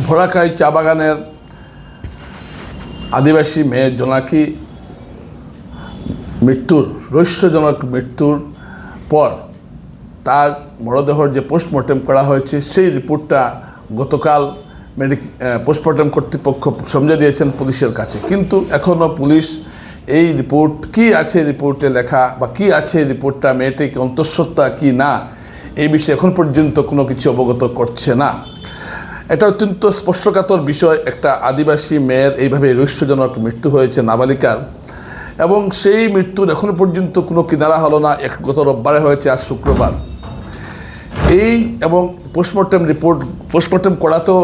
ভোলাখাই চা বাগানের আদিবাসী মেয়ে জোনাকি রহস্যজনক মৃত্যুর পর তার মরদেহর যে পোস্টমর্টেম করা হয়েছে সেই রিপোর্টটা গতকাল পোস্টমর্টেম কর্তৃপক্ষ সমঝে দিয়েছেন পুলিশের কাছে, কিন্তু এখনও পুলিশ এই রিপোর্ট কি আছে রিপোর্টে লেখা বা কি আছে রিপোর্টটা মেয়েটিকে অন্তঃসত্ত্বা কি না এই বিষয়ে এখন পর্যন্ত কোনো কিছু অবগত করছে না। এটা অত্যন্ত স্পর্শকাতর বিষয়। একটা আদিবাসী মেয়ের এইভাবে রহস্যজনক মৃত্যু হয়েছে নাবালিকার, এবং সেই মৃত্যুর এখনো পর্যন্ত কোনো কিনারা হলো না। গত রোববারে হয়েছে, আজ শুক্রবার। এবং পোস্টমর্টেম করা তো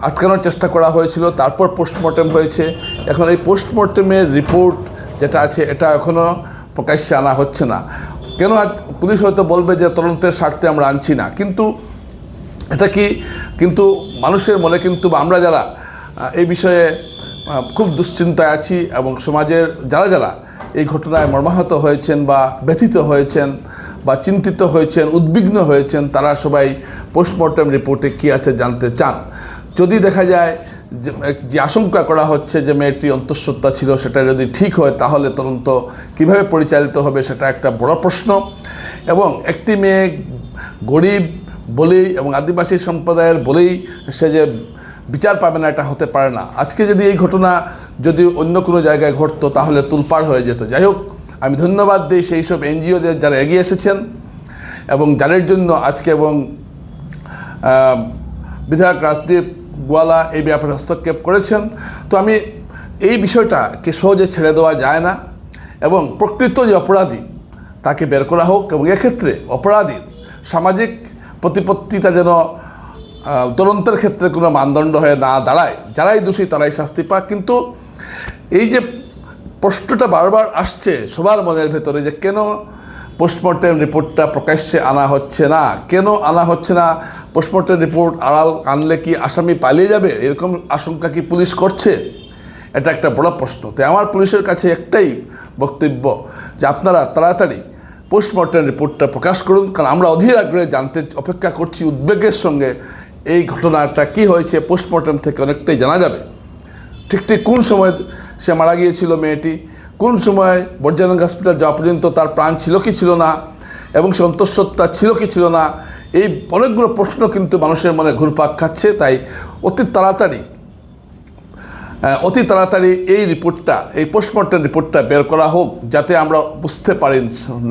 আটকানোর চেষ্টা করা হয়েছিল, তারপর পোস্টমর্টেম হয়েছে। এখন এই পোস্টমর্টেমের রিপোর্ট যেটা আছে এটা এখনও প্রকাশ্যে আনা হচ্ছে না। কেন? পুলিশ হয়তো বলবে যে তদন্তের স্বার্থে আমরা আনছি না, কিন্তু মানুষের মনে কিন্তু আমরা যারা এই বিষয়ে খুব দুশ্চিন্তায় আছি এবং সমাজের যারা এই ঘটনায় মর্মাহত হয়েছেন বা ব্যথিত হয়েছেন বা চিন্তিত হয়েছেন, উদ্বিগ্ন হয়েছেন, তারা সবাই পোস্টমর্টেম রিপোর্টে কী আছে জানতে চান। যদি দেখা যায় যে আশঙ্কা করা হচ্ছে যে মেয়েটি অন্তঃসত্ত্বা ছিল, সেটা যদি ঠিক হয় তাহলে তদন্ত কীভাবে পরিচালিত হবে সেটা একটা বড় প্রশ্ন। এবং একটি মেয়ে গরিব বলেই এবং আদিবাসী সম্প্রদায়ের বলেই সে যে বিচার পাবে না, এটা হতে পারে না। আজকে যদি এই ঘটনা যদি অন্য কোনো জায়গায় ঘটতো তাহলে তুলপাড় হয়ে যেত। যাই হোক, আমি ধন্যবাদ দিই সেই সব এনজিওদের যারা এগিয়ে এসেছেন এবং যাদের জন্য আজকে, এবং বিধায়ক রাজদীপ গোয়ালা এই ব্যাপারে হস্তক্ষেপ করেছেন। তো আমি এই বিষয়টাকে সহজে ছেড়ে দেওয়া যায় না, এবং প্রকৃত যে অপরাধী তাকে বের করা হোক, এবং এক্ষেত্রে অপরাধীর সামাজিক প্রতিপত্তিটা যেন তদন্তের ক্ষেত্রে কোনো মানদণ্ড হয়ে না দাঁড়ায়। যারাই দোষী তারাই শাস্তি পাক। কিন্তু এই যে প্রশ্নটা বারবার আসছে সবার মনের ভেতরে যে কেন পোস্টমর্টেম রিপোর্টটা প্রকাশ্যে আনা হচ্ছে না, কেন আনা হচ্ছে না? পোস্টমর্টেম রিপোর্ট আনলে কি আসামি পালিয়ে যাবে, এরকম আশঙ্কা কি পুলিশ করছে? এটা একটা বড় প্রশ্ন। তাই আমার পুলিশের কাছে একটাই বক্তব্য যে আপনারা তাড়াতাড়ি পোস্টমর্টেম রিপোর্টটা প্রকাশ করুন, কারণ আমরা অধীর আগ্রহে জানতে অপেক্ষা করছি উদ্বেগের সঙ্গে এই ঘটনাটা কি হয়েছে। পোস্টমর্টেম থেকে অনেকটাই জানা যাবে ঠিক কোন সময় সে মারা গিয়েছিল মেয়েটি, কোন সময় বর্জানন্দ হসপিটাল যাওয়া পর্যন্ত তার প্রাণ ছিল কি ছিল না, এবং সে অন্তঃসত্ত্বা ছিল কি ছিল না। এই অনেকগুলো প্রশ্ন কিন্তু মানুষের মনে ঘুরপাক খাচ্ছে। তাই অতি তাড়াতাড়ি এই পোস্টমর্টেম রিপোর্টটা বের করা হোক, যাতে আমরা বুঝতে পারি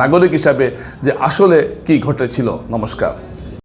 নাগরিক হিসাবে যে আসলে কি ঘটেছিল। নমস্কার।